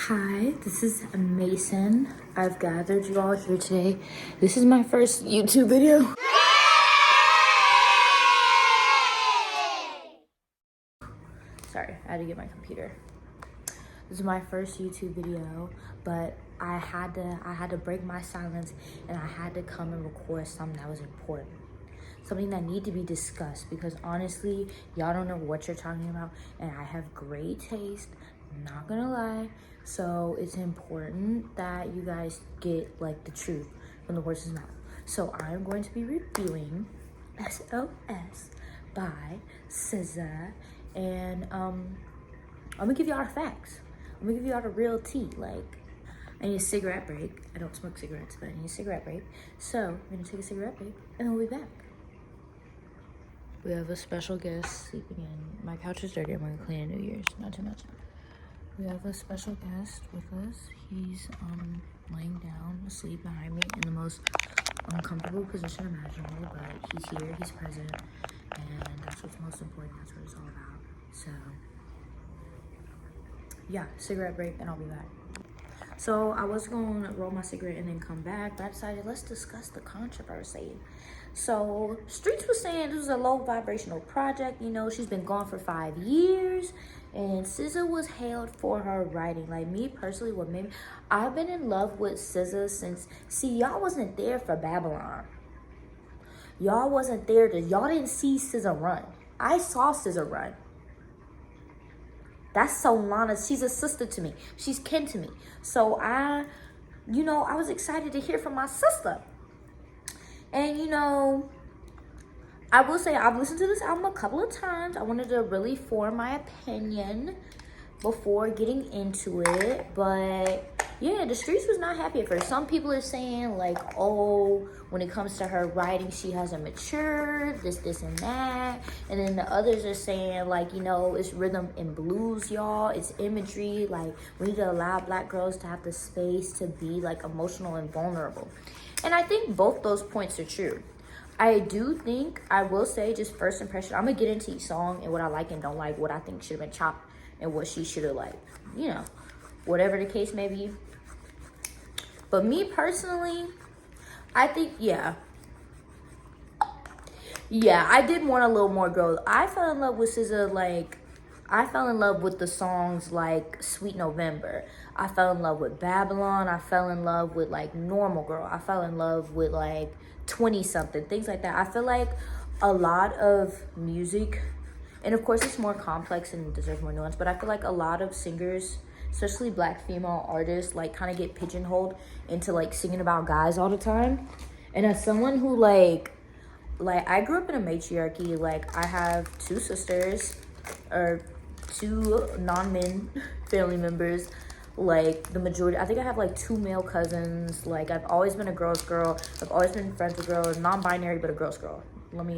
Hi, this is Mason. I've gathered you all here today. This is my first YouTube video. Sorry, I had to get my computer. This is my first YouTube video, but I had to break my silence and I had to come and record something that was important. Something that need to be discussed because honestly, y'all don't know what you're talking about and I have great taste, not gonna lie. So it's important that you guys get like the truth from the horse's mouth. So I'm going to be reviewing SOS by SZA, and I'm gonna give y'all the facts. I'm gonna give y'all the real tea. Like, I need a cigarette break. I don't smoke cigarettes, but I need a cigarette break. So we're gonna take a cigarette break and then we'll be back. We have a special guest sleeping in. My couch is dirty. I'm gonna clean it New Year's, not too much. We have a special guest with us. He's laying down asleep behind me in the most uncomfortable position imaginable, but he's here, he's present, and that's what's most important. That's what it's all about. So yeah, cigarette break and I'll be back. So I was gonna roll my cigarette and then come back, but I decided let's discuss the controversy. So Streets was saying this was a low vibrational project. You know, she's been gone for 5 years, and SZA was hailed for her writing. Like, me personally, what made me, I've been in love with SZA since, see, y'all wasn't there for Babylon. Y'all wasn't there y'all didn't see SZA run. I saw SZA run. That's Solana. She's a sister to me. She's kin to me. So I was excited to hear from my sister. And, I will say I've listened to this album a couple of times. I wanted to really form my opinion before getting into it. But, yeah, the streets was not happy at first. Some people are saying, like, oh, when it comes to her writing, she hasn't matured, this, and that. And then the others are saying, like, it's rhythm and blues, y'all. It's imagery. Like, we need to allow Black girls to have the space to be, like, emotional and vulnerable. And I think both those points are true. I do think, I will say, just first impression, I'm going to get into each song and what I like and don't like, what I think should have been chopped and what she should have, like, whatever the case may be. But me personally, I think, yeah, I did want a little more growth. I fell in love with SZA, like, I fell in love with the songs like Sweet November. I fell in love with Babylon. I fell in love with, like, Normal Girl. I fell in love with, like, 20-something, things like that. I feel like a lot of music, and of course it's more complex and deserves more nuance, but I feel like a lot of singers, especially Black female artists, like, kind of get pigeonholed into, like, singing about guys all the time. And as someone who, like I grew up in a matriarchy. Like, I have 2 sisters, or 2 non-men family members. Like, the majority, I think I have, like, 2 male cousins. Like, I've always been a girl's girl. I've always been friends with girls, non-binary, but a girl's girl. Let me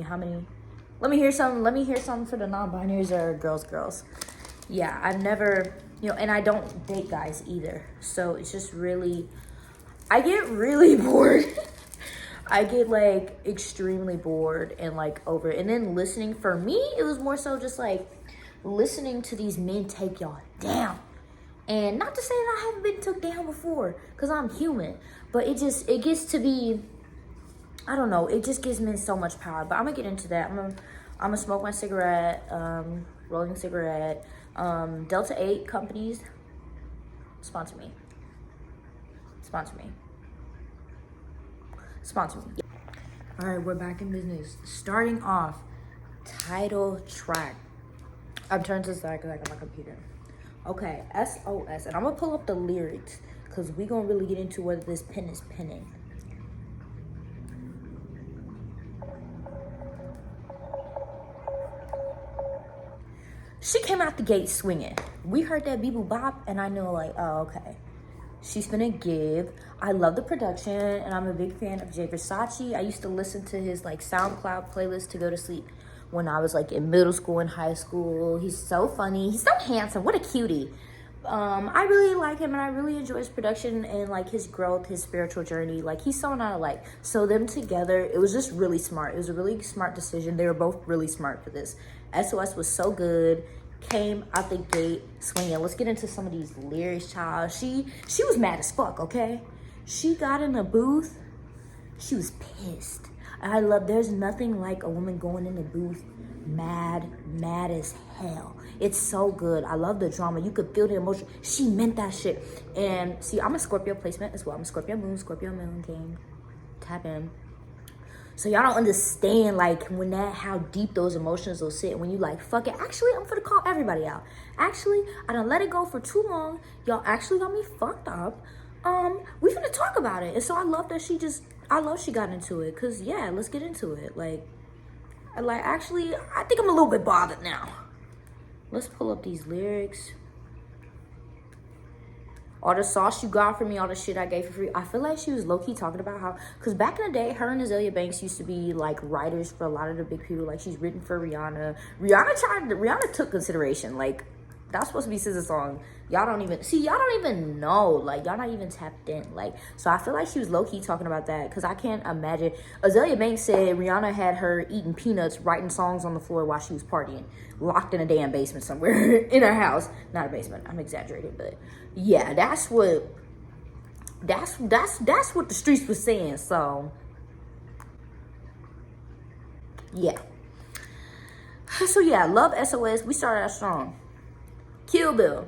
hear something for the non-binaries or girls. Yeah, I've never, and I don't date guys either. So it's just really, I get really bored. I get, like, extremely bored and, like, over it. And then listening, for me, it was more so just, like, listening to these men take y'all down. And not to say that I haven't been took down before, because I'm human. But it gets to be, I don't know, it just gives men so much power. But I'm going to get into that. I'm gonna smoke my cigarette, rolling cigarette. Delta 8 companies, sponsor me. All right, we're back in business. Starting off, title track. I'm turning to the side because I got my computer. Okay, SOS, and I'm gonna pull up the lyrics because we gonna really get into whether this pen is penning. She came out the gate swinging. We heard that beep bop, and I know, like, oh, okay. She's finna give. I love the production, and I'm a big fan of Jay Versace. I used to listen to his, like, SoundCloud playlist to go to sleep when I was, like, in middle school and high school. He's so funny. He's so handsome. What a cutie. I really like him, and I really enjoy his production and, like, his growth, his spiritual journey. Like, he's so not alike. So them together, it was just really smart. It was a really smart decision. They were both really smart for this. SOS was so good. came out the gate swinging. Let's get into some of these lyrics, child. She was mad as fuck, okay? She got in the booth. She was pissed. There's nothing like a woman going in the booth mad as hell. It's so good. I love the drama. You could feel the emotion. She meant that shit. And see, I'm a Scorpio placement as well. I'm a Scorpio moon king. Tap in. So y'all don't understand like how deep those emotions will sit when you like, fuck it. Actually, I'm finna call everybody out. Actually, I done let it go for too long. Y'all actually got me fucked up. We finna talk about it. And so I love that she got into it. Cause yeah, let's get into it. Actually, I think I'm a little bit bothered now. Let's pull up these lyrics. All the sauce you got for me, all the shit I gave for free. I feel like she was low-key talking about how, because back in the day, her and Azealia Banks used to be like writers for a lot of the big people. Like she's written for Rihanna. Rihanna took consideration. Like that's supposed to be SZA's song. Y'all don't even know. Like y'all not even tapped in. Like, so I feel like she was low-key talking about that because I can't imagine. Azealia Banks said Rihanna had her eating peanuts, writing songs on the floor while she was partying, locked in a damn basement somewhere in her house. Not a basement. I'm exaggerating, but yeah, that's what the streets was saying. So yeah. So yeah, love SOS. We started out strong. Kill Bill.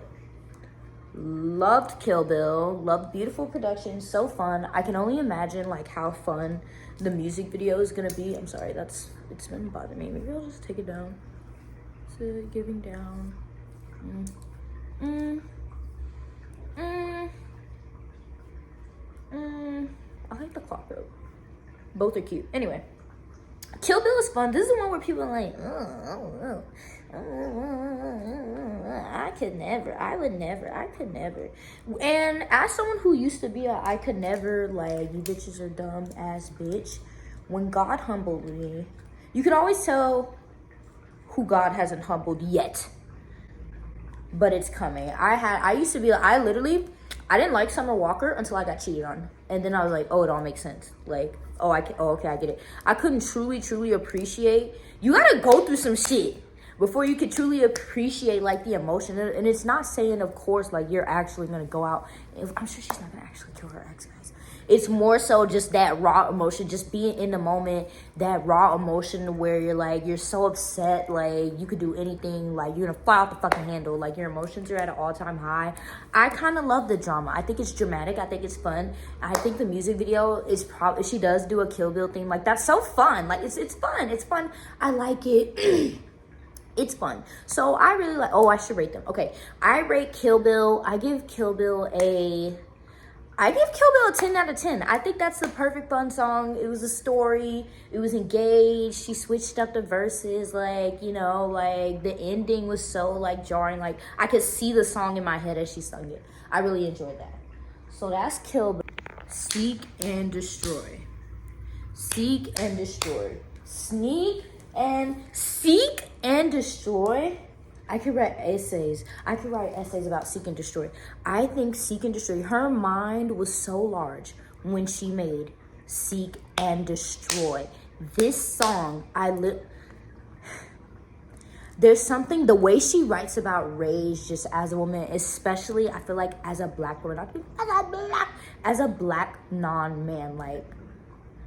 Loved Kill Bill. Loved beautiful production. So fun. I can only imagine like how fun the music video is gonna be. I'm sorry, it's been bothering me. Maybe I'll just take it down. So giving down. I like the clock though. Both are cute. Anyway, Kill Bill is fun. This is the one where people are like, I could never. And as someone who used to be I could never, like, you bitches are dumb ass bitch, when God humbled me, you can always tell who God hasn't humbled yet, but it's coming. I didn't like Summer Walker until I got cheated on. And then I was like, oh, it all makes sense. Like, okay, I get it. I couldn't truly appreciate. You gotta go through some shit before you can truly appreciate, like, the emotion. And it's not saying, of course, like, you're actually gonna go out. I'm sure she's not gonna actually kill her ex, guys. It's more so just that raw emotion, just being in the moment, that raw emotion where you're like, you're so upset, like you could do anything, like you're gonna fly off the fucking handle, like your emotions are at an all-time high. I kind of love the drama. I think it's dramatic. I think it's fun. I think the music video is probably, she does do a Kill Bill theme. Like that's so fun. Like it's fun. I like it. It's fun. So I really like, I should rate them. Okay, I rate Kill Bill. I give Kill Bill a 10 out of 10. I think that's the perfect fun song. It was a story. It was engaged. She switched up the verses. Like, you know, like the ending was so like jarring. Like I could see the song in my head as she sung it. I really enjoyed that. So that's Kill Bill. Seek and Destroy. Seek and Destroy. Seek and Destroy. I could write essays about Seek and Destroy. I think Seek and Destroy, her mind was so large when she made Seek and Destroy. This song, there's something, the way she writes about rage just as a woman, especially I feel like as a black woman, as a black non-man, like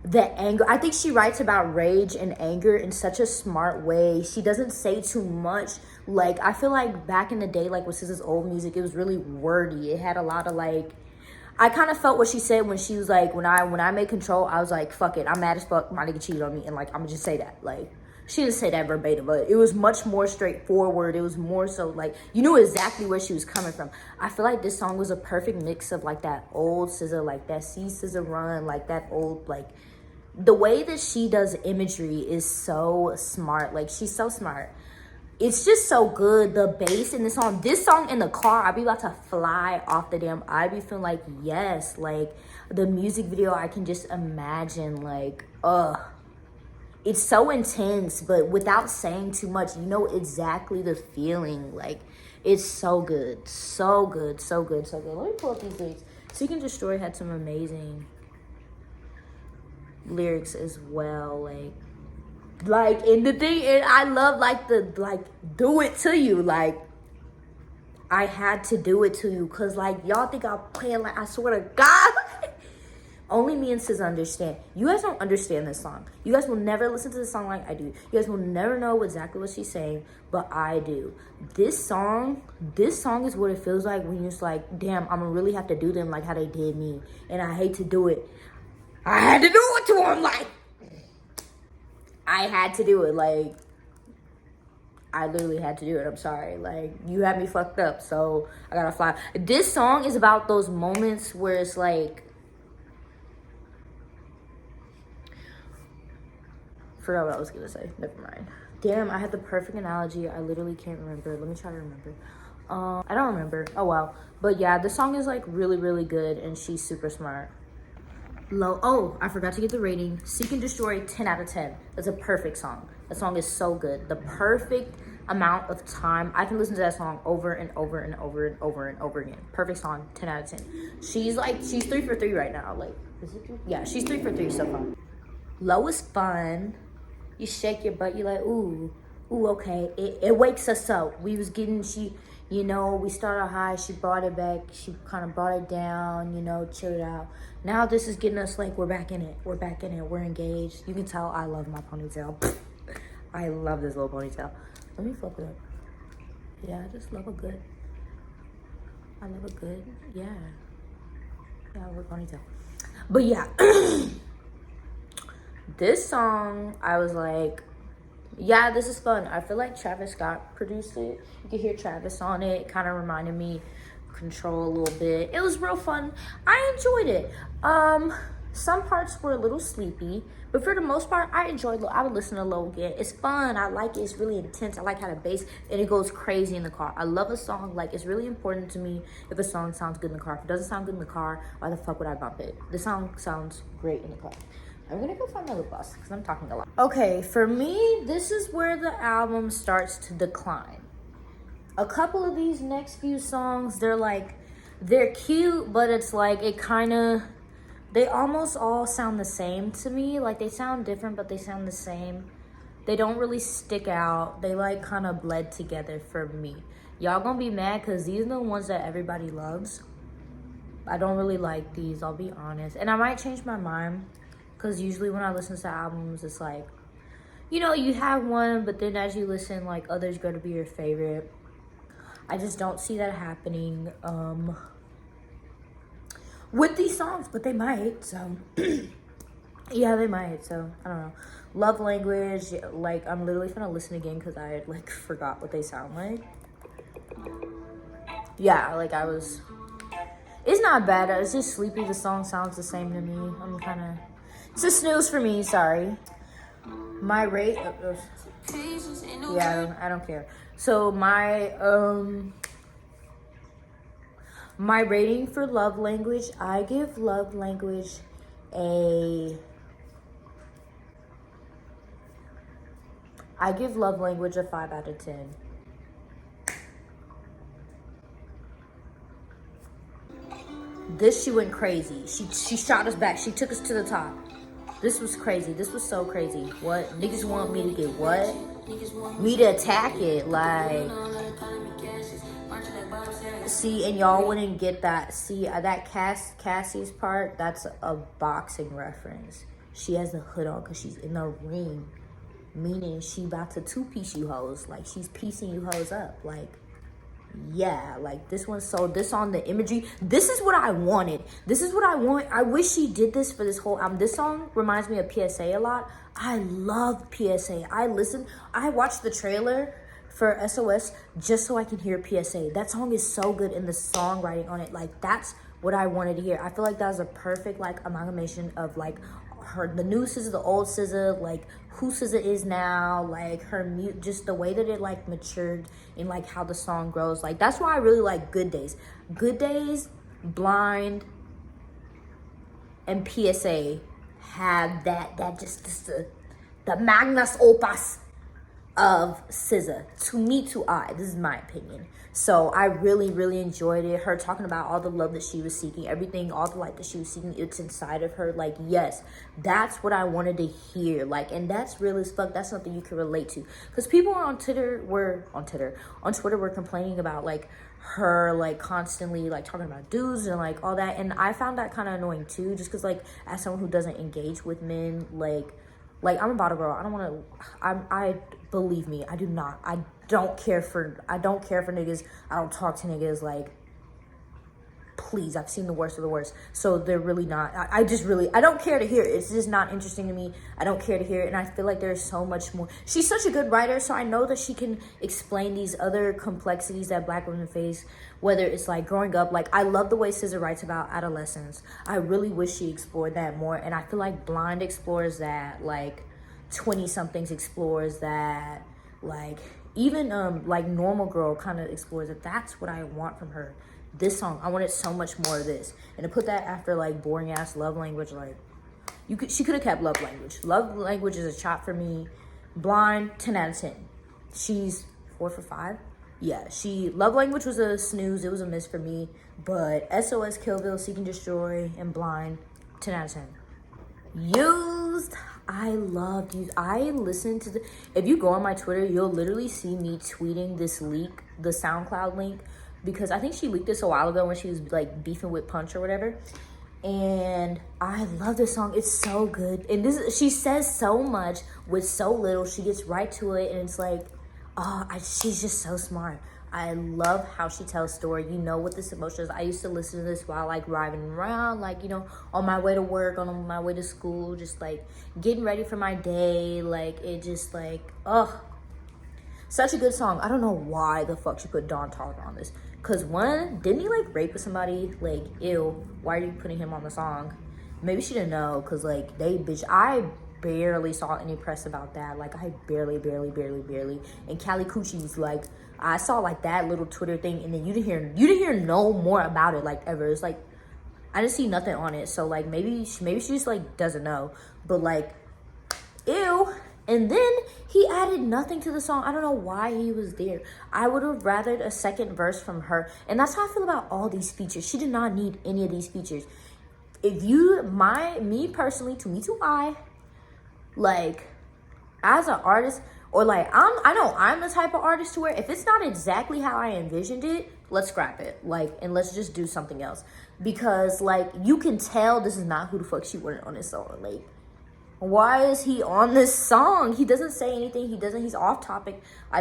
the anger. I think she writes about rage and anger in such a smart way. She doesn't say too much. Like I feel like back in the day, like with SZA's old music, it was really wordy. It had a lot of like, I kind of felt what she said when she was like, when I made Control, I was like, fuck it, I'm mad as fuck, my nigga cheated on me, and like I'm gonna just say that. Like she didn't say that verbatim, but it was much more straightforward. It was more so like you knew exactly where she was coming from. I feel like this song was a perfect mix of like that old SZA, like that SZA run, like that old, like the way that she does imagery is so smart. Like she's so smart. It's just so good. The bass in this song in the car, I be about to fly off the damn. I be feeling like, yes, like the music video, I can just imagine like, it's so intense, but without saying too much, you know exactly the feeling. Like it's so good. So good. Let me pull up these lyrics. Seek and Destroy had some amazing lyrics as well. Like Like, and the thing, and I love like the like do it to you. Like, I had to do it to you because like y'all think I'm playing, like I swear to God. Only me and SZA understand. You guys don't understand this song. You guys will never listen to this song like I do. You guys will never know exactly what she's saying, but I do. This song is what it feels like when you're just like, damn, I'm gonna really have to do them like how they did me. And I hate to do it. I had to do it to him, like. I had to do it, like. I literally had to do it. I'm sorry. Like, you had me fucked up, so I gotta fly. This song is about those moments where it's like, forgot what I was gonna say. Never mind. Damn, I had the perfect analogy. I literally can't remember. Let me try to remember. I don't remember. Oh wow. But yeah, this song is like really, really good, and she's super smart. Low. Oh, I forgot to get the rating. Seek and Destroy, 10 out of 10. That's a perfect song. That song is so good. The perfect amount of time. I can listen to that song over and over and over and over and over again. Perfect song, 10 out of 10. She's 3 for 3 right now. Like, is it 3? Yeah, she's 3 for 3 so far. Low is fun. You shake your butt, you're like, ooh, okay. It wakes us up. We was getting, we started high, she brought it back, she kind of brought it down, chilled out. Now this is getting us like, we're back in it, we're engaged. You can tell I love my ponytail. I love this little ponytail. Let me flip it up. Yeah, I just love a good, yeah. Yeah, I love a ponytail. But yeah. This song, I was like, yeah, this is fun. I feel like Travis Scott produced it. You can hear Travis on it. It kind of reminded me Control a little bit. It was real fun. I enjoyed it. Some parts were a little sleepy, but for the most part, I enjoyed it. I would listen to Low again. It's fun. I like it. It's really intense. I like how the bass, and it goes crazy in the car. I love a song. Like, it's really important to me if a song sounds good in the car. If it doesn't sound good in the car, why the fuck would I bump it? The song sounds great in the car. I'm gonna go find my lip gloss because I'm talking a lot. Okay, for me, this is where the album starts to decline. A couple of these next few songs, they're cute, but it's like, they almost all sound the same to me. Like, they sound different, but they sound the same. They don't really stick out. They like kind of bled together for me. Y'all gonna be mad because these are the ones that everybody loves. I don't really like these, I'll be honest. And I might change my mind. Because usually when I listen to albums, it's like, you have one, but then as you listen, like, others go to be your favorite. I just don't see that happening with these songs, but they might, so. Yeah, they might, so, I don't know. Love Language, like, I'm literally gonna listen again because I, like, forgot what they sound like. Yeah, like, it's not bad. It's just sleepy. The song sounds the same to me. It's a snooze for me, sorry. My rate, yeah, I don't care. So my rating for Love Language, I give Love Language a 5 out of 10. This, she went crazy. She shot us back. She took us to the top. This was crazy. This was so crazy. What? Niggas want me to get what? Me to attack it. Like, see, and y'all wouldn't get that. See, that Cassie's part, that's a boxing reference. She has the hood on because she's in the ring. Meaning she about to two-piece you hoes. Like, she's piecing you hoes up. Like, yeah, like this one. So this on the imagery, this is what I wanted. This is what I want. I wish she did this for this whole album. This song reminds me of PSA a lot. I love PSA. I watched the trailer for SOS just so I can hear PSA. That song is so good, in the songwriting on it, like, that's what I wanted to hear. I feel like that was a perfect, like, amalgamation of, like, the new SZA, the old SZA, like, who SZA is now, like, just the way that it, like, matured and, like, how the song grows. Like, that's why I really like Good Days. Good Days, Blind, and PSA have that just the magnus opus of SZA. To me, to I. This is my opinion. So I really, really enjoyed it. Her talking about all the love that she was seeking, everything, all the light that she was seeking, it's inside of her. Like, yes, that's what I wanted to hear. Like, and that's real as fuck. That's something you can relate to. Because people on Twitter were complaining about, like, her, like, constantly, like, talking about dudes and, like, all that. And I found that kind of annoying, too. Just because, like, as someone who doesn't engage with men, like, I'm a bottle girl. I don't want to, I believe me, I do not. I don't care for niggas. I don't talk to niggas. Like, please, I've seen the worst of the worst. So they're really not, I don't care to hear it. It's just not interesting to me. I don't care to hear it. And I feel like there's so much more. She's such a good writer. So I know that she can explain these other complexities that Black women face, whether it's like growing up. Like, I love the way SZA writes about adolescence. I really wish she explored that more. And I feel like Blind explores that, like 20 somethings explores that, like even like Normal Girl kind of explores it. That's what I want from her. This song, I wanted so much more of this. And to put that after like boring ass Love Language, like she could have kept Love Language. Love Language is a chop for me. Blind, 10 out of 10. She's 4 for 5. Yeah, Love Language was a snooze. It was a miss for me. But SOS, Kill Bill, Seek and Destroy, and Blind, 10 out of 10. Used. I loved Used. I listened to if you go on my Twitter, you'll literally see me tweeting this leak, the SoundCloud link, because I think she leaked this a while ago when she was like beefing with Punch or whatever. And I love this song. It's so good. And she says so much with so little. She gets right to it, and it's like, she's just so smart. I love how she tells story. You know what this emotion is. I used to listen to this while like driving around, like, you know, on my way to work, on my way to school, just like getting ready for my day. Like, it just like, such a good song. I don't know why the fuck she put Don Toliver on this. Cause one, didn't he like rape with somebody? Like, ew, why are you putting him on the song? Maybe she didn't know, cause like I barely saw any press about that. Like, I barely. And Cali Coochie's like, I saw like that little Twitter thing, and then you didn't hear no more about it like ever. It's like, I didn't see nothing on it. So like maybe she just like doesn't know. But like, ew. And then he added nothing to the song. I don't know why he was there. I would have rathered a second verse from her. And that's how I feel about all these features. She did not need any of these features. If you, me personally, I, like, as an artist, or like, I know I'm the type of artist to where if it's not exactly how I envisioned it, let's scrap it. Like, and let's just do something else. Because like, you can tell this is not who the fuck she wanted on this song. Like, why is he on this song? He doesn't say anything. He's off topic. I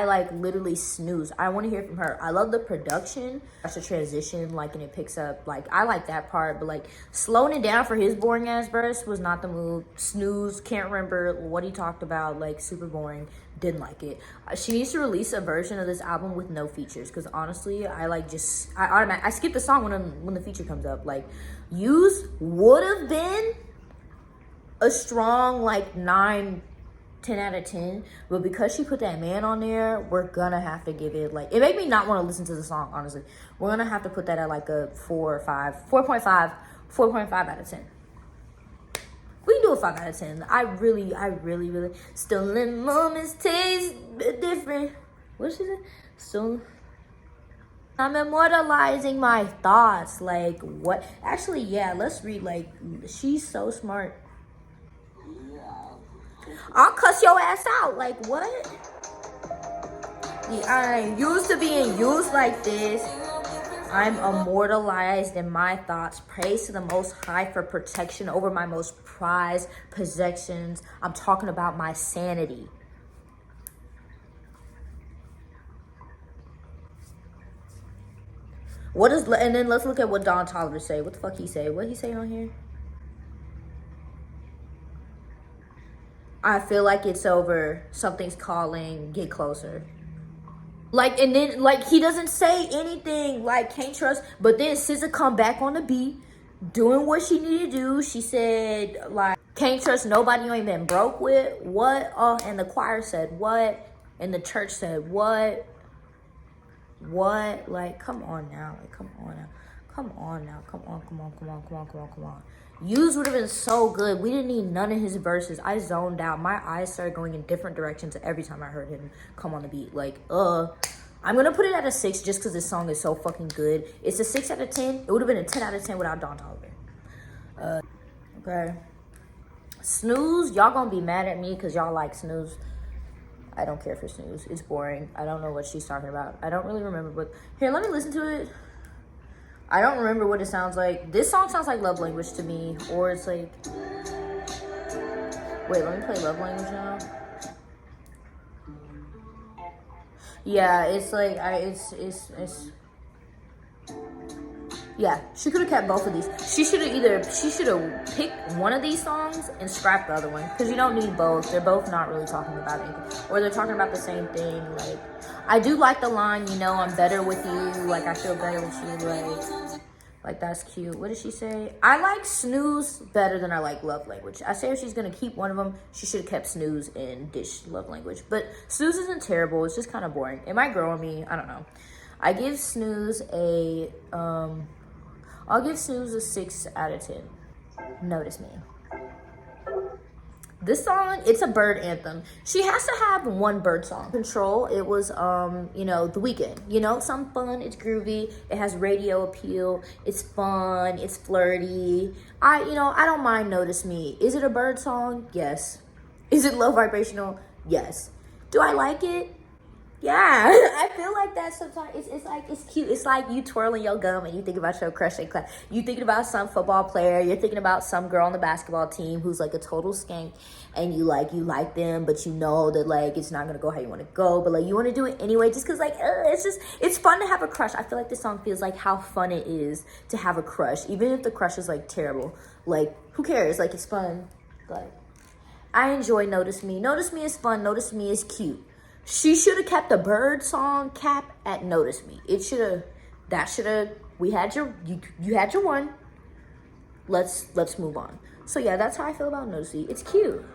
like literally snooze. I want to hear from her. I love the production. That's a transition, like, and it picks up, like, I like that part, but like slowing it down for his boring ass verse was not the move. Snooze, can't remember what he talked about, like, super boring. Didn't like it. She needs to release a version of this album with no features, because honestly, I skip the song when the feature comes up. Like, Use would have been a strong like 9, 10 out of 10, but because she put that man on there, we're gonna have to give it, like, it made me not want to listen to the song, honestly. We're gonna have to put that at like a 4 or 5, 4.5 out of 10. We can do a 5 out of 10. I really stolen moments taste different. What did she say? So I'm immortalizing my thoughts. Like, what? Actually, yeah, let's read. Like, she's so smart. I'll cuss your ass out. Like, what? Yeah, I ain't used to being used like this. I'm immortalized in my thoughts. Praise to the Most High for protection over my most prized possessions. I'm talking about my sanity. And then let's look at what Don Toliver say. What the fuck he say? What he say on here? I feel like it's over. Something's calling. Get closer. Like, and then, like, he doesn't say anything. Like, can't trust. But then SZA come back on the beat, doing what she needed to do. She said, like, can't trust nobody you ain't been broke with. What? Oh, and the choir said what? And the church said what? What? Like, come on now. Like, come on now. Come on now. Come on. Use would have been so good. We didn't need none of his verses. I zoned out. My eyes started going in different directions every time I heard him come on the beat. Like, I'm gonna put it at a 6 just because this song is so fucking good. It's a 6 out of 10. It would have been a 10 out of 10 without Don Toliver. Okay. Snooze, y'all gonna be mad at me because y'all like Snooze. I don't care for Snooze. It's boring. I don't know what she's talking about. I don't really remember, but here, let me listen to it. I don't remember what it sounds like. This song sounds like Love Language to me, or it's like, wait, let me play Love Language now. Yeah, it's like, yeah, she could have kept both of these. She should have picked one of these songs and scrapped the other one, because you don't need both. They're both not really talking about anything, or they're talking about the same thing. Like, I do like the line, you know, I'm better with you, like I feel better with you, like that's cute. What did she say? I like Snooze better than I like Love Language. I say if she's gonna keep one of them, she should have kept Snooze and ditched Love Language. But Snooze isn't terrible, it's just kind of boring. It might grow on me, I don't know. I give Snooze a I'll give Snooze a 6 out of 10. Notice Me. This song, it's a bird anthem. She has to have one bird song. Control, it was, you know, The Weeknd. You know, some fun, it's groovy, it has radio appeal, it's fun, it's flirty. I don't mind Notice Me. Is it a bird song? Yes. Is it low vibrational? Yes. Do I like it? Yeah, I feel like that sometimes. It's like, it's cute. It's like you twirling your gum and you think about your crush in class. You thinking about some football player. You're thinking about some girl on the basketball team who's like a total skank, and you like them, but you know that like it's not gonna go how you want to go, but like you want to do it anyway, just cause like it's fun to have a crush. I feel like this song feels like how fun it is to have a crush, even if the crush is like terrible. Like, who cares? Like, it's fun. Like, I enjoy Notice Me. Notice Me is fun. Notice Me is cute. She should have kept the bird song cap at Notice Me. We had you had your one. Let's move on. So yeah, that's how I feel about Notice Me. It's cute.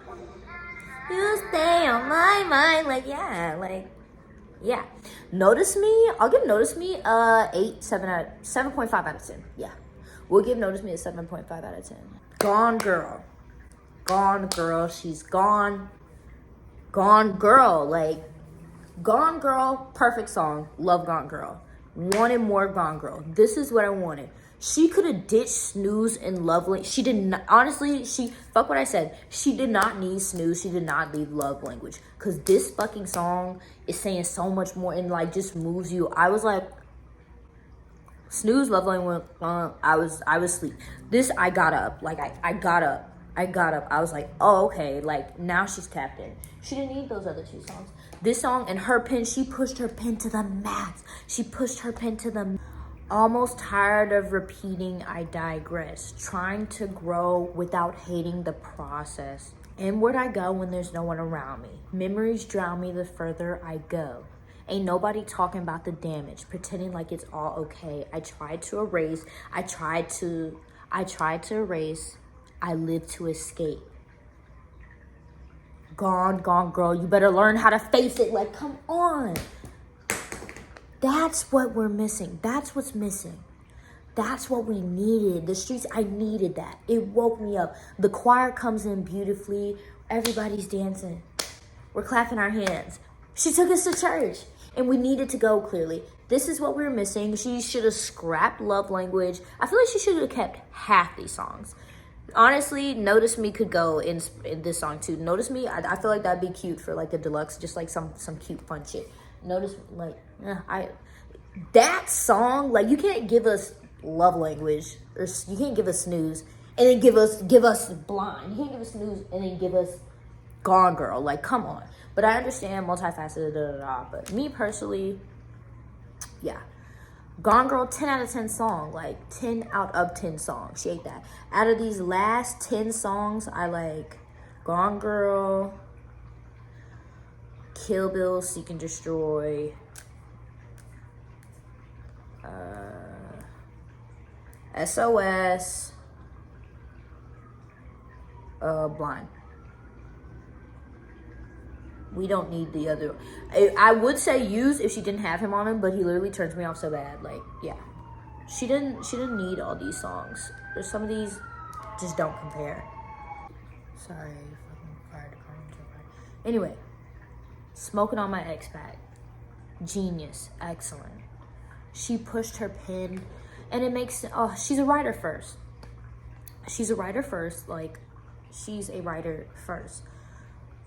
You stay on my mind, yeah. Notice Me, I'll give Notice Me 7.5 out of 10. Yeah. We'll give Notice Me a 7.5 out of 10. Gone Girl. Gone Girl, she's gone. Gone Girl, like, Gone Girl, perfect song. Love Gone Girl. Wanted more Gone Girl. This is what I wanted. She could have ditched Snooze and Love Language. She did not, honestly, fuck what I said. She did not need Snooze. She did not need Love Language. Because this fucking song is saying so much more and, like, just moves you. I was like, Snooze, Love Language, I was asleep. This, I got up. Like, I got up. I was like, oh, okay. Like, now she's tapped in. She didn't need those other two songs. This song and her pen, she pushed her pen to the max. Almost tired of repeating, I digress. Trying to grow without hating the process. Inward I go when there's no one around me. Memories drown me the further I go. Ain't nobody talking about the damage, pretending like it's all okay. I tried to erase. I live to escape. Gone girl, you better learn how to face it. Like, come on. That's what we're missing. That's what's missing. That's what we needed. The streets, I needed that. It woke me up. The choir comes in beautifully. Everybody's dancing. We're clapping our hands. She took us to church and we needed to go, clearly. This is what we were missing. She should have scrapped Love Language. I feel like she should have kept half these songs. Honestly, Notice Me could go in this song too. Notice Me, I feel like that'd be cute for like the deluxe, just like some cute fun shit. Notice, like, that song, like, you can't give us Love Language, or you can't give us Snooze and then give us Blind. You can't give us Snooze and then give us Gone Girl. Like, come on. But I understand multifaceted, but me personally, yeah. Gone Girl, 10 out of 10 song. Like, 10 out of 10 songs. She ate that. Out of these last 10 songs, I like Gone Girl, Kill Bill, Seek and Destroy, SOS, Blind. We don't need the other. I would say Use if she didn't have him on him, but he literally turns me off so bad. Like, yeah. She didn't need all these songs. There's some of these just don't compare. Sorry, fucking fire department. Anyway, Smoking on My Ex Pack. Genius. Excellent. She pushed her pen, and it makes, oh, she's a writer first. She's a writer first. Like, she's a writer first.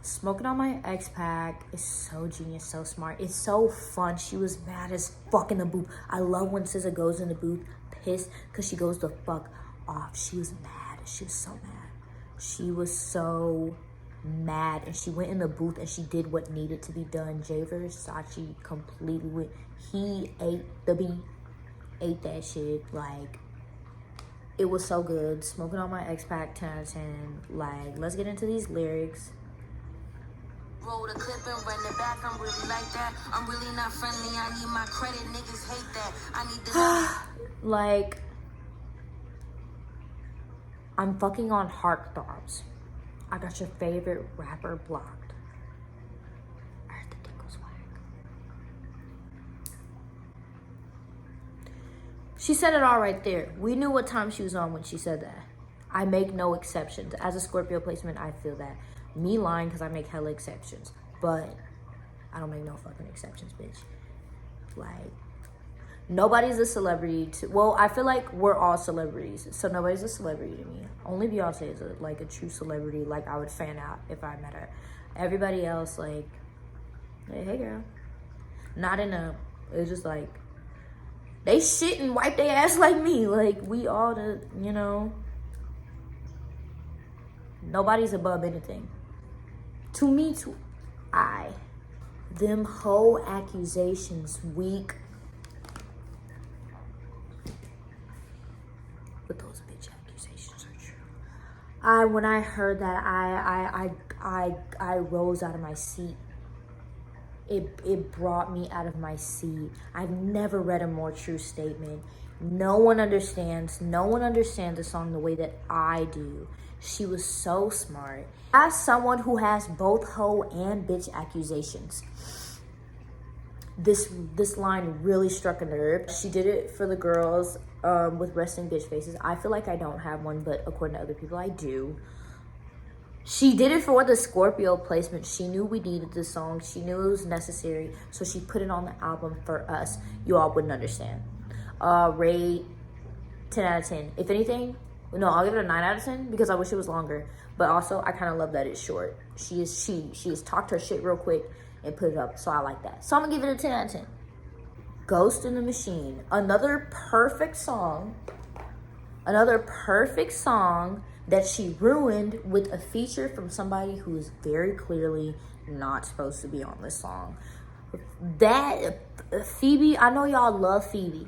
Smoking on My Ex Pack is so genius, so smart. It's so fun. She was mad as fuck in the booth. I love when SZA goes in the booth pissed because she goes the fuck off. She was mad. She was so mad. She was so mad, and she went in the booth and she did what needed to be done. Jay Versace completely went. He ate the beat, ate that shit. Like, it was so good. Smoking on My Ex Pack, 10 out of 10. Like, let's get into these lyrics. Roll the clip and run it back. I'm really like that. I'm really not friendly. I need my credit. Niggas hate that. I need the like, I'm fucking on heartthrobs. I got your favorite rapper blocked. I heard the dick was whack. She said it all right there. We knew what time she was on when she said that. I make no exceptions. As a Scorpio placement, I feel that. Me lying because I make hella exceptions. But I don't make no fucking exceptions, bitch. Like, nobody's a celebrity to, well, I feel like we're all celebrities, so nobody's a celebrity to me. Only Beyonce is like a true celebrity. Like, I would fan out if I met her. Everybody else, like, hey girl. Not in a, it's just like, they shit and wipe their ass like me. Like, we all the, you know, nobody's above anything. To me, them whole accusations weak. But those bitch accusations are true. When I heard that, I rose out of my seat. It brought me out of my seat. I've never read a more true statement. No one understands the song the way that I do. She was so smart. As someone who has both hoe and bitch accusations, this line really struck a nerve. She did it for the girls with resting bitch faces. I feel like I don't have one, but according to other people, I do. She did it for the Scorpio placement. She knew we needed this song. She knew it was necessary, so she put it on the album for us. You all wouldn't understand. Rate 10 out of 10. If anything, no, I'll give it a 9 out of 10 because I wish it was longer. But also, I kind of love that it's short. She has talked her shit real quick and put it up, so I like that. So I'm gonna give it a 10 out of 10. Ghost in the Machine, another perfect song that she ruined with a feature from somebody who is very clearly not supposed to be on this song. That Phoebe, I know y'all love Phoebe.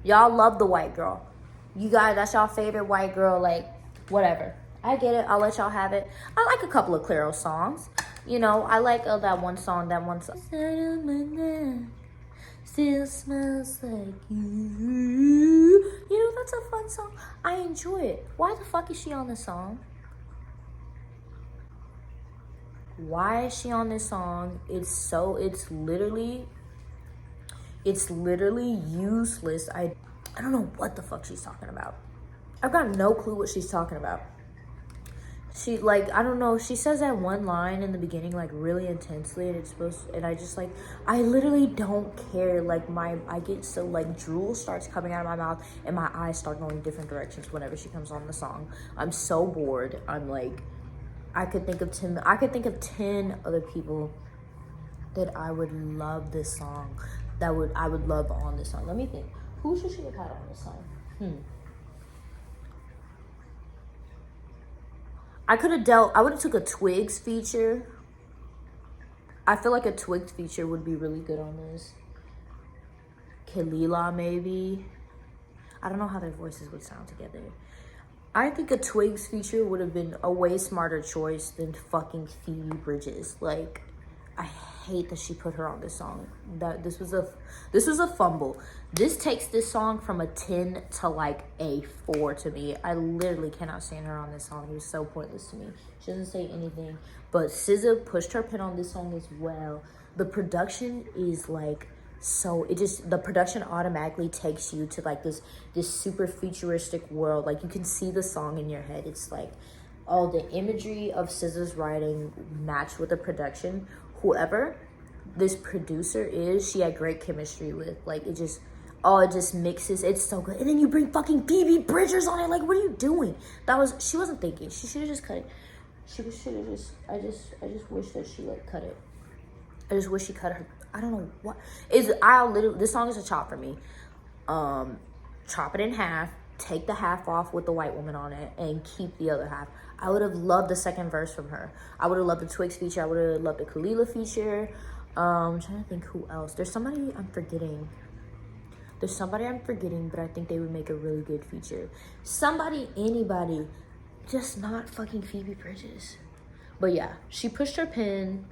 Y'all love the white girl. You guys, that's y'all favorite white girl, like, whatever. I get it. I'll let y'all have it. I like a couple of Clairo songs. You know, I like that one song. Still smells like you. You know, that's a fun song. I enjoy it. Why the fuck is she on this song? Why is she on this song? It's literally useless. I don't know what the fuck she's talking about. I've got no clue what she's talking about. She, like, I don't know, she says that one line in the beginning, like, really intensely, and it's supposed to, and I just, like, I literally don't care. Like, I get so, like, drool starts coming out of my mouth, and my eyes start going different directions whenever she comes on the song. I'm so bored. I'm, like, I could think of 10 other people that I would love this song, I would love on this song. Let me think. Who should she have had on this song? I would have took a Twigs feature. I feel like a Twigs feature would be really good on this. Kalila, maybe. I don't know how their voices would sound together. I think a Twigs feature would have been a way smarter choice than fucking Phoebe Bridges. Like, I hate that she put her on this song. This was a fumble. This takes this song from a 10 to like a 4 to me. I literally cannot stand her on this song. It was so pointless to me. She doesn't say anything. But SZA pushed her pen on this song as well. The production is like so it just, the production automatically takes you to like this super futuristic world. Like you can see the song in your head. It's like all the imagery of SZA's writing matched with the production. Whoever this producer is, she had great chemistry with. Like it just, oh, it just mixes. It's so good. And then you bring fucking Phoebe Bridgers on it. Like, what are you doing? She wasn't thinking. She should have just cut it. Should have just, I just wish that she like cut it. I just wish she cut her. I don't know what is. This song is a chop for me. Chop it in half. Take the half off with the white woman on it, and keep the other half. I would have loved the second verse from her. I would have loved the Twix feature. I would have loved the Kalila feature. I'm trying to think who else. There's somebody I'm forgetting. But I think they would make a really good feature. Anybody, just not fucking Phoebe Bridgers. But yeah, she pushed her pin.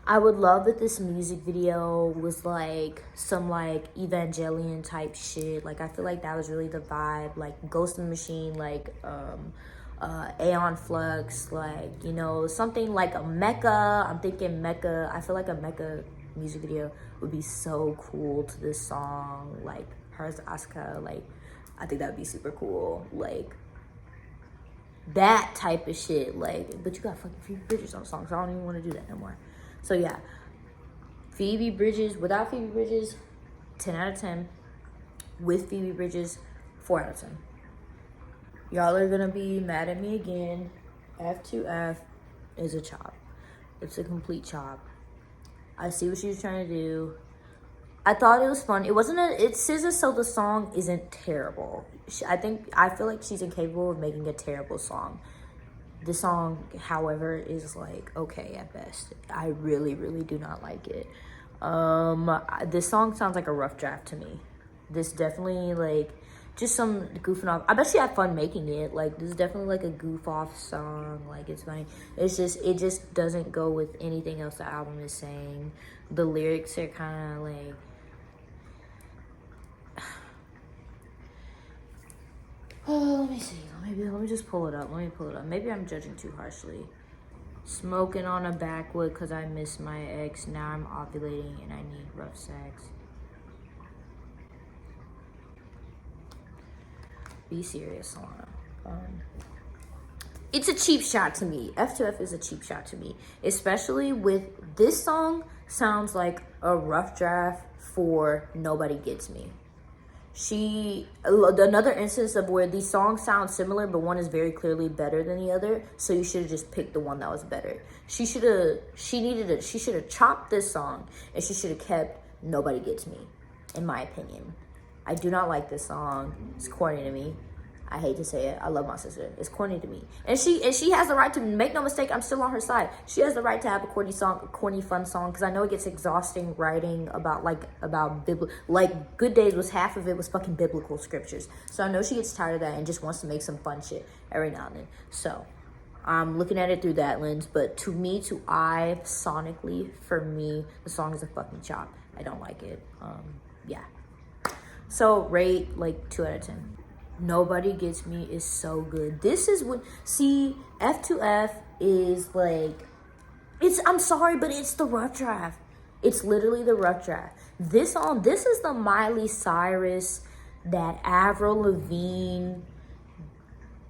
I would love if this music video was like some like Evangelion type shit. Like I feel like that was really the vibe. Like Ghost in the Machine, like Aeon Flux, like, you know, something like a Mecha. I'm thinking Mecha. I feel like a Mecha music video would be so cool to this song. Like hers, Asuka. Like I think that would be super cool. Like that type of shit. Like, but you got fucking Phoebe Bridgers on the song, so I don't even want to do that no more. So yeah, Phoebe Bridgers, without Phoebe Bridgers, 10 out of 10. With Phoebe Bridgers, 4 out of 10. Y'all are gonna be mad at me again. F2F is a chop. It's a complete chop. I see what she was trying to do. I thought it was fun. It's SZA, so the song isn't terrible. I feel like she's incapable of making a terrible song. The song, however, is like okay at best. I really, really do not like it. This song sounds like a rough draft to me. This definitely like just some goofing off. I bet she had fun making it. Like this is definitely like a goof off song. Like it's funny. It just doesn't go with anything else the album is saying. The lyrics are kind of like. Oh, let me see. Let me just pull it up. Maybe I'm judging too harshly. Smoking on a backwood because I miss my ex. Now I'm ovulating and I need rough sex. Be serious, Solana. It's a cheap shot to me. F2F is a cheap shot to me. Especially with this song sounds like a rough draft for Nobody Gets Me. Another instance of where these songs sound similar, but one is very clearly better than the other. So you should have just picked the one that was better. She should have chopped this song, and she should have kept Nobody Gets Me, in my opinion. I do not like this song. It's corny to me. I hate to say it. I love my sister. It's corny to me. And she has the right to, make no mistake, I'm still on her side. She has the right to have a corny fun song, because I know it gets exhausting writing about Good Days was half of it was fucking biblical scriptures. So I know she gets tired of that and just wants to make some fun shit every now and then. So I'm looking at it through that lens, but sonically, for me, the song is a fucking chop. I don't like it. Yeah. So rate like 2 out of 10. Nobody Gets Me is so good. This is what, see, F2F is like, I'm sorry, but it's the rough draft. It's literally the rough draft. This is the Miley Cyrus, that Avril Lavigne,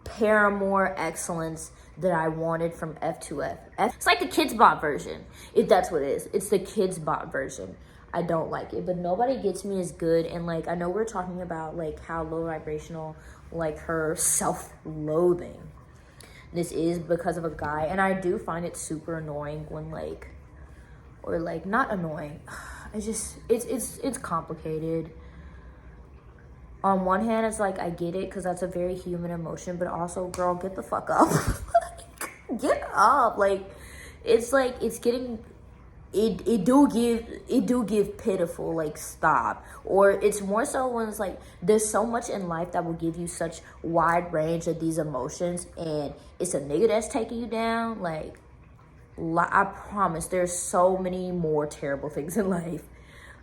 Paramore excellence that I wanted from F2F. It's like the Kids Bop version, if that's what it is. It's the Kids Bop version. I don't like it, but Nobody Gets Me is good. And like, I know we're talking about like how low vibrational, like her self-loathing this is because of a guy, and I do find it super annoying when like, or like not annoying, it's complicated. On one hand, it's like I get it because that's a very human emotion, but also, girl, get the fuck up. Get up. Like it's getting. It do give pitiful, like, stop. Or it's more so when it's like there's so much in life that will give you such wide range of these emotions, and it's a nigga that's taking you down. Like I promise there's so many more terrible things in life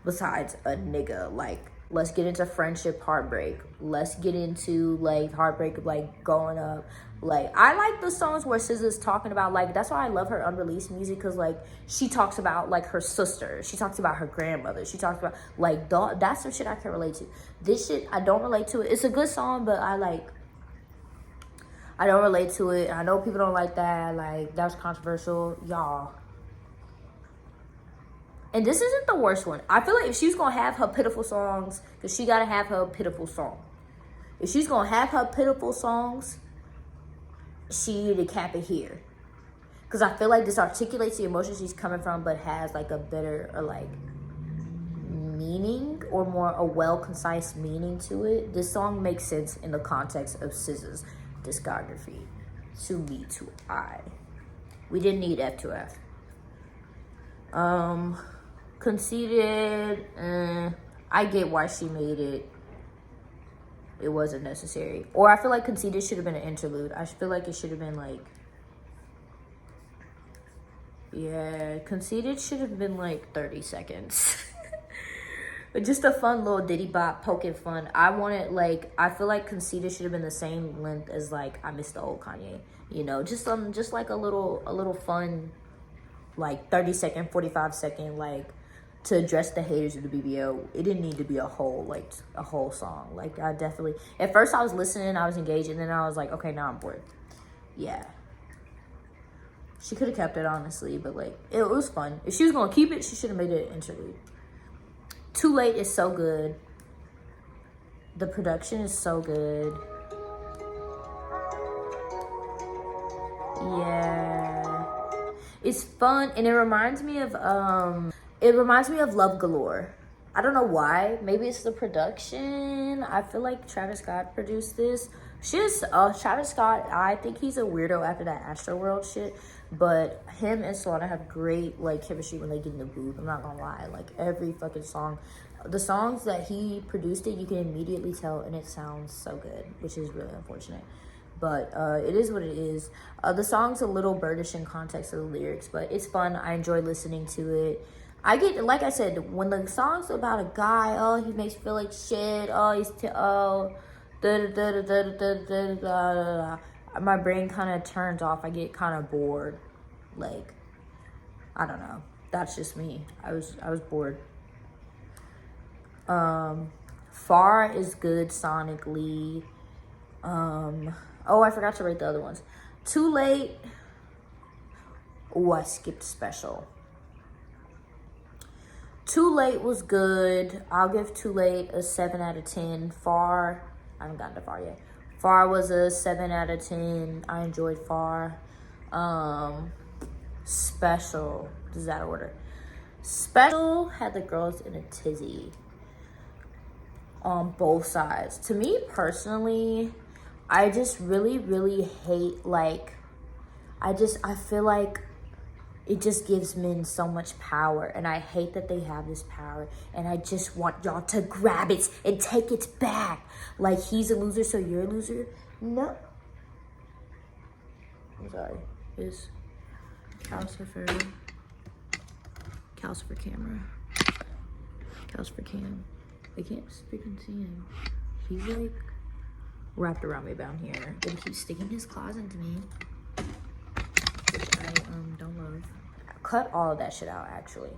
besides a nigga. Like Let's get into friendship, heartbreak. Let's get into like heartbreak of like growing up. Like I like the songs where SZA's talking about like, that's why I love her unreleased music, because like she talks about like her sister, she talks about her grandmother, she talks about like that's some shit I can relate to. This shit I don't relate to it. It's a good song, but I don't relate to it. I know people don't like that. Like that was controversial, y'all. And this isn't the worst one. I feel like if she's gonna have her pitiful songs, because she gotta have her pitiful song. If she's gonna have her pitiful songs, she need to cap it here. Because I feel like this articulates the emotion she's coming from, but has like a better or like meaning, or more a well concise meaning to it. This song makes sense in the context of SZA's discography. To me, to I. We didn't need F to F. Conceited, I get why she made it. It wasn't necessary. Or I feel like Conceited should have been an interlude. I feel like it should have been like, yeah, Conceited should have been like 30 seconds. But just a fun little ditty bop, poking fun. I feel like Conceited should have been the same length as like I Miss the Old Kanye. You know, just like a little fun, like 30-second, 45-second, like to address the haters of the BBO. It didn't need to be a whole song. Like I definitely, at first I was listening, I was engaged, and then I was like, okay, now I'm bored. Yeah. She could have kept it, honestly, but like it was fun. If she was gonna keep it, she should have made it an interlude. Too Late is so good. The production is so good. Yeah. It's fun, and it reminds me of Love Galore. I don't know why. Maybe it's the production. I feel like Travis Scott produced this. Travis Scott, I think he's a weirdo after that Astroworld shit. But him and Solana have great like chemistry when they get in the booth. I'm not gonna lie. Like every fucking song. The songs that he produced you can immediately tell, and it sounds so good, which is really unfortunate. But it is what it is. The song's a little birdish in context of the lyrics, but it's fun. I enjoy listening to it. I get, like I said, when the song's about a guy, oh, he makes me feel like shit, my brain kind of turns off. I get kind of bored. Like, I don't know. That's just me. I was bored. Far is good sonically. Oh, I forgot to rate the other ones. Too Late. Oh, I skipped Special. Too Late was good. I'll give Too Late a 7 out of 10. Far, I haven't gotten to Far yet. Far was a 7 out of 10. I enjoyed Far. Special. Does that order? Special had the girls in a tizzy on both sides. To me personally, I just really, really hate, like, I feel like it just gives men so much power, and I hate that they have this power, and I just want y'all to grab it and take it back. Like, he's a loser, so you're a loser? No. I'm sorry. Is cows for camera. Cows for cam. I can't freaking see him. He's like wrapped around me down here, and he keeps sticking his claws into me, which I don't love. Cut all of that shit out. Actually,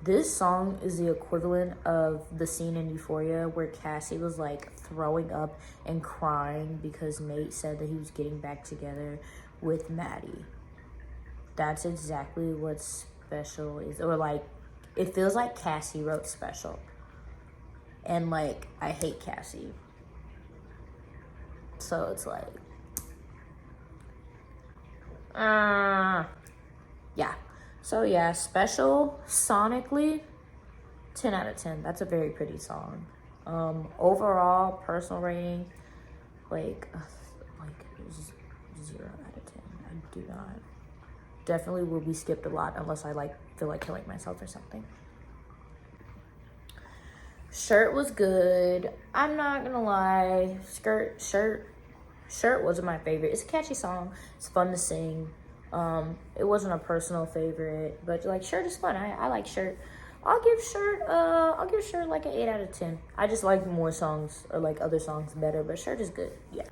this song is the equivalent of the scene in Euphoria where Cassie was like throwing up and crying because Nate said that he was getting back together with Maddie. That's exactly what Special is. Or like, it feels like Cassie wrote Special, and like I hate Cassie, so it's like yeah. So yeah, Special sonically 10 out of 10. That's a very pretty song. Overall personal rating, like 0 out of 10. I do not. Definitely will be skipped a lot unless I like feel like killing myself or something. Shirt was good. I'm not gonna lie. Shirt wasn't my favorite. It's a catchy song. It's fun to sing. It wasn't a personal favorite, but like Shirt is fun. I like Shirt. I'll give Shirt like an 8 out of 10. I just like more songs or like other songs better, but Shirt is good. Yeah.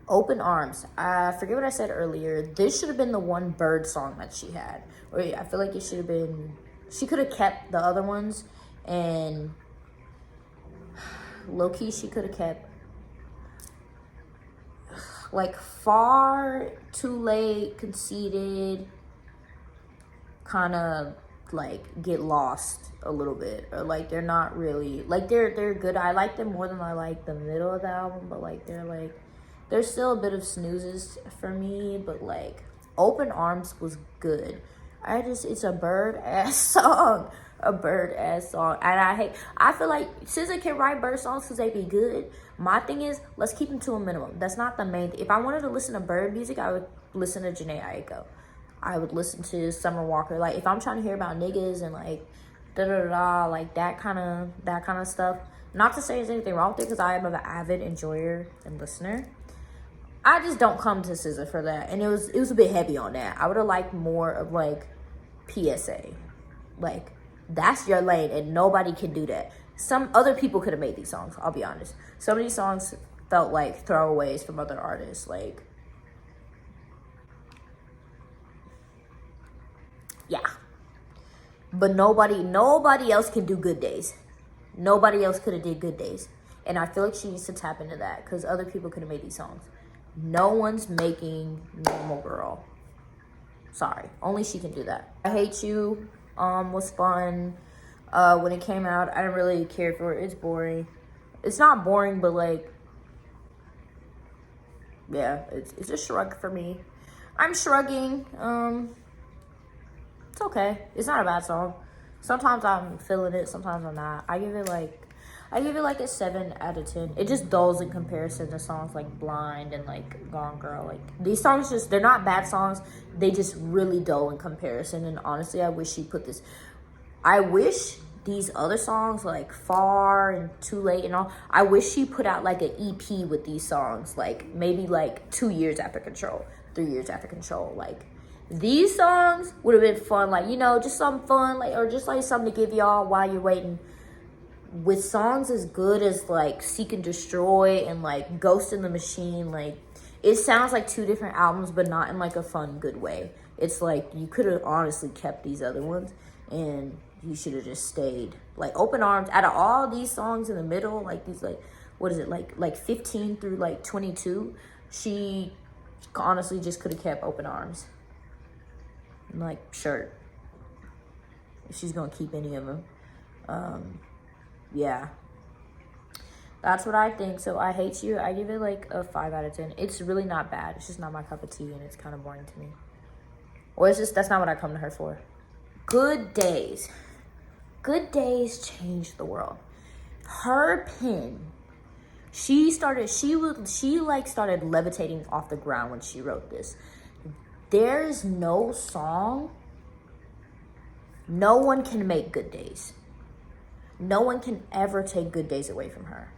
Open Arms. I forget what I said earlier. This should have been the one Bird song that she had. Or I feel like it should have been. She could have kept the other ones, and low key she could have kept like Far Too Late, Conceited, kind of like Get Lost a little bit, or like they're not really like they're good. I like them more than I like the middle of the album, but like there's still a bit of snoozes for me. But like Open Arms was good. It's a bird ass song. A bird ass song. And I feel like SZA can write bird songs because they be good. My thing is, let's keep them to a minimum. That's not the main thing. If I wanted to listen to bird music, I would listen to Jhené Aiko. I would listen to Summer Walker. Like if I'm trying to hear about niggas and like like that kind of stuff. Not to say there's anything wrong with it, because I am an avid enjoyer and listener. I just don't come to SZA for that, and it was a bit heavy on that. I would have liked more of like PSA, like that's your lane, and nobody can do that. Some other people could have made these songs. I'll be honest. Some of these songs felt like throwaways from other artists, like. Yeah. But nobody else can do Good Days. Nobody else could have did Good Days. And I feel like she needs to tap into that, because other people could have made these songs. No one's making Normal Girl. Sorry. Only she can do that. I Hate You was fun. When it came out, I didn't really care for it. It's boring. It's not boring, but like, yeah, it's a shrug for me. I'm shrugging. It's okay. It's not a bad song. Sometimes I'm feeling it, sometimes I'm not. I give it like a 7 out of 10. It just dulls in comparison to songs like Blind and like Gone Girl. Like these songs they're not bad songs. They just really dull in comparison. And honestly, I wish she put this. I wish these other songs like Far and Too Late and all, I wish she put out like an EP with these songs. Like maybe like 2 years after Control, 3 years after Control. Like these songs would have been fun. Like, just something fun, like, or just like something to give y'all while you're waiting. With songs as good as like Seek and Destroy and like Ghost in the Machine, like it sounds like 2 different albums, but not in like a fun, good way. It's like you could have honestly kept these other ones, and you should have just stayed. Like Open Arms, out of all these songs in the middle, like these, like, what is it, like 15 through like 22, she honestly just could have kept Open Arms. And like Shirt, if she's gonna keep any of them. Yeah, that's what I think. So I Hate You, I give it like a 5 out of 10. It's really not bad. It's just not my cup of tea, and it's kind of boring to me. Or it's just, that's not what I come to her for. Good Days. Good Days changed the world. Her pen, she started levitating off the ground when she wrote this. There's no song. No one can make Good Days. No one can ever take Good Days away from her.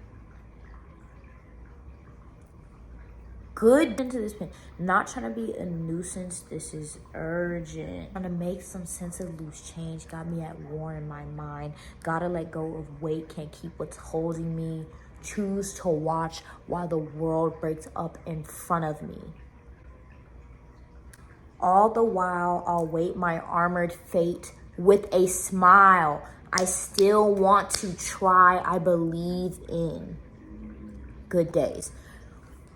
Good into this pen. Not trying to be a nuisance. This is urgent. Trying to make some sense of loose change. Got me at war in my mind. Gotta let go of weight. Can't keep what's holding me. Choose to watch while the world breaks up in front of me. All the while, I'll wait my armored fate with a smile. I still want to try. I believe in Good Days.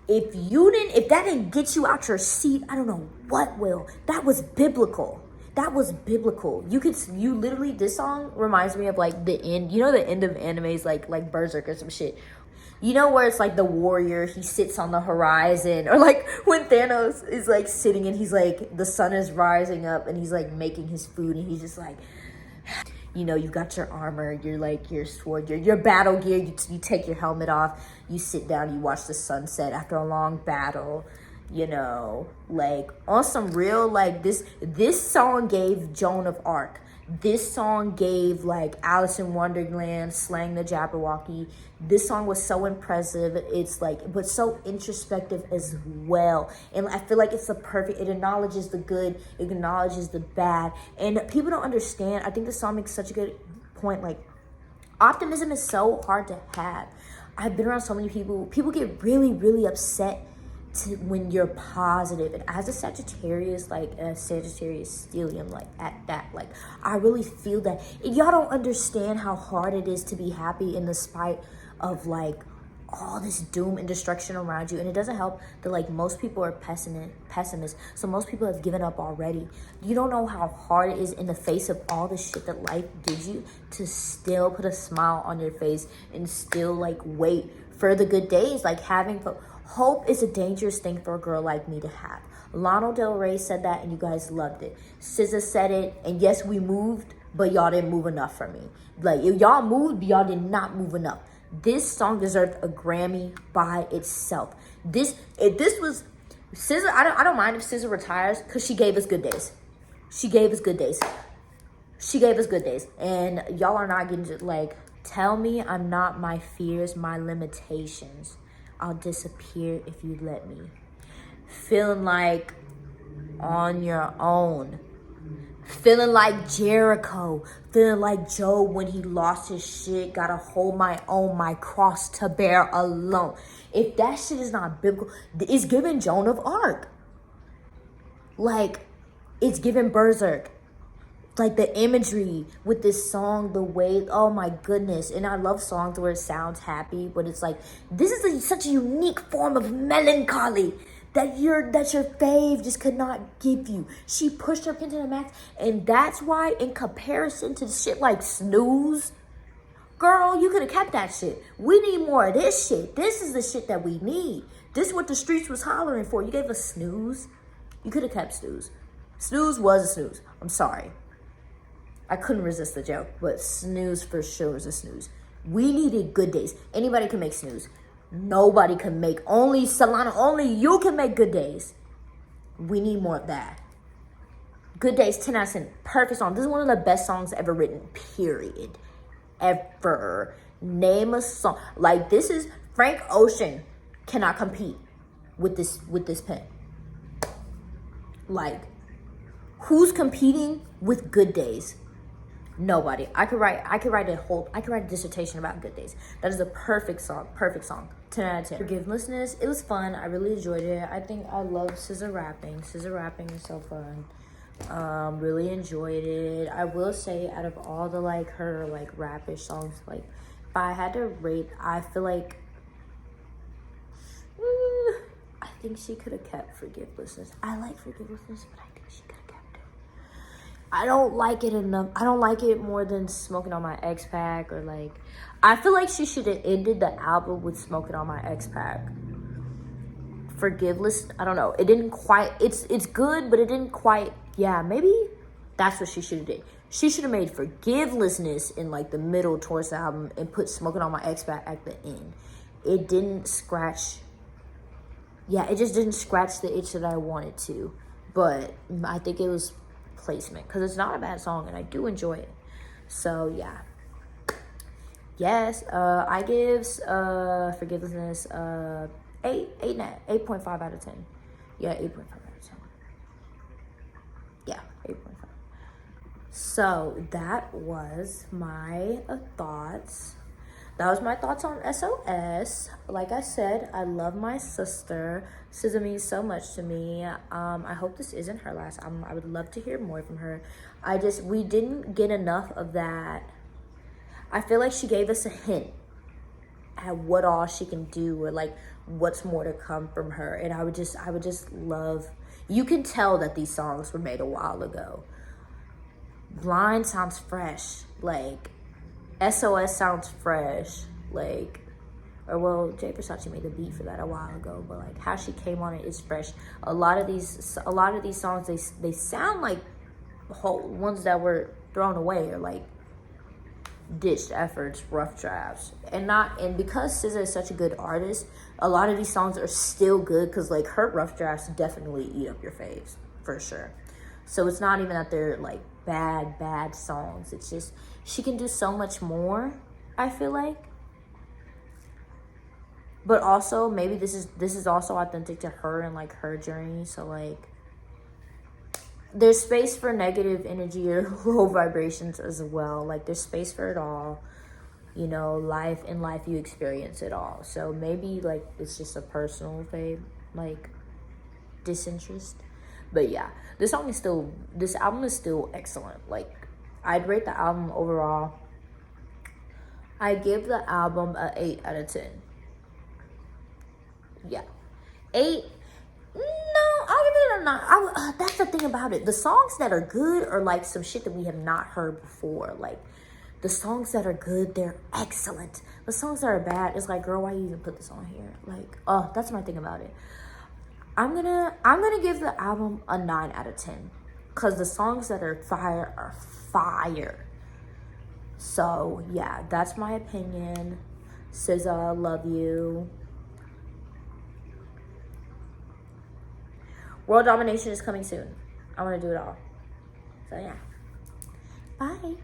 If that didn't get you out your seat, I don't know what will. That was biblical. That was biblical. This song reminds me of like the end, the end of animes like Berserk or some shit. Where it's like the warrior, he sits on the horizon, or like when Thanos is like sitting and he's like, the sun is rising up and he's like making his food and he's just like, you got your armor, your sword, your battle gear, you take your helmet off, you sit down, you watch the sunset after a long battle, like on some real, like this song gave Joan of Arc. This song gave like Alice in Wonderland, Slang the Jabberwocky. This song was so impressive. It's like, but so introspective as well. And I feel like it's it acknowledges the good, it acknowledges the bad. And people don't understand. I think the song makes such a good point, like, optimism is so hard to have. I've been around so many people. People get really, really upset when you're positive. And as a Sagittarius, like a Sagittarius stellium, like at that, like I really feel that. And y'all don't understand how hard it is to be happy in the spite of like all this doom and destruction around you. And it doesn't help that like most people are pessimists. So most people have given up already. You don't know how hard it is in the face of all the shit that life gives you to still put a smile on your face and still like wait for the good days. Like hope is a dangerous thing for a girl like me to have. Lana Del Rey said that and you guys loved it. SZA said it, and yes, we moved, but y'all didn't move enough for me. Like if y'all moved, but y'all did not move enough. This song deserved a Grammy by itself. If this was SZA, I don't mind if SZA retires because she gave us good days. She gave us good days. She gave us good days. And y'all are not getting like, tell me I'm not my fears, my limitations. I'll disappear if you let me. Feeling like on your own. Feeling like Jericho. Feeling like Job when he lost his shit. Gotta hold my own, my cross to bear alone. If that shit is not biblical, it's giving Joan of Arc. Like, it's giving Berserk. Like the imagery with this song, the way, oh my goodness. And I love songs where it sounds happy, but it's like, this is such a unique form of melancholy that your fave just could not give you. She pushed her pin to the max, and that's why in comparison to shit like Snooze, girl, you could have kept that shit. We need more of this shit. This is the shit that we need. This is what the streets was hollering for. You gave us Snooze. You could have kept Snooze. Snooze was a snooze. I'm sorry. I couldn't resist the joke, but Snooze for sure is a snooze. We needed good days. Anybody can make Snooze. Nobody can make, only Solana, only you can make good days. We need more of that. Good Days, 10 out of 10. Perfect song. This is one of the best songs ever written, period. Ever. Name a song. Like, this is, Frank Ocean cannot compete with this pen. Like, who's competing with Good Days? Nobody. I could write a dissertation about Good Days. That is a perfect song. 10 out of 10. Forgiveness, it was fun. I really enjoyed it. I think I love SZA rapping. SZA rapping is so fun. Really enjoyed it. I will say, out of all the like her like rapish songs, like if I had to rate, I feel like I think she could have kept Forgiveness. I like Forgiveness, but I think she could have kept it. I don't like it enough. I don't like it more than Smoking on My X Pack, or like, I feel like she should have ended the album with Smoking on My X Pack. Forgiveness, I don't know. It didn't quite, it's good, but it didn't quite, yeah, maybe that's what she should have did. She should have made Forgiveness in like the middle towards the album and put Smoking on My X Pack at the end. It didn't scratch, yeah, it just didn't scratch the itch that I wanted to. But I think it was placement, because it's not a bad song and I do enjoy it. So yeah. Yes, I gives Forgiveness 8.5 out of 10. Yeah, 8.5 out of 10. Yeah, 8.5. So that was my thoughts. That was my thoughts on SOS. Like I said, I love my sister. SZA means so much to me. I hope this isn't her last album. I would love to hear more from her. We didn't get enough of that. I feel like she gave us a hint at what all she can do, or like what's more to come from her. And I would just love, you can tell that these songs were made a while ago. Blind sounds fresh. Like, SOS sounds fresh, like, or well, Jay Versace made the beat for that a while ago, but like how she came on it is fresh. A lot of these songs, they sound like whole ones that were thrown away, or like ditched efforts, rough drafts, and because SZA is such a good artist, a lot of these songs are still good, because like her rough drafts definitely eat up your faves for sure. So it's not even that they're like bad songs. It's just she can do so much more, I feel like. But also maybe this is also authentic to her and like her journey. So like, there's space for negative energy or low vibrations as well. Like there's space for it all. You know, in life you experience it all. So maybe like it's just a personal thing, like disinterest. But yeah, this album is still excellent. Like I'd rate the album overall, I give the album a 8 out of 10. Yeah, 8. No, I'll give it a 9. That's the thing about it. The songs that are good are like some shit that we have not heard before. Like the songs that are good, they're excellent. The songs that are bad, it's like, girl, why you even put this on here? Like, that's my thing about it. I'm gonna give the album a 9 out of 10 because the songs that are fire. So yeah, that's my opinion. SZA, love you. World domination is coming soon. I want to do it all. So yeah. Bye.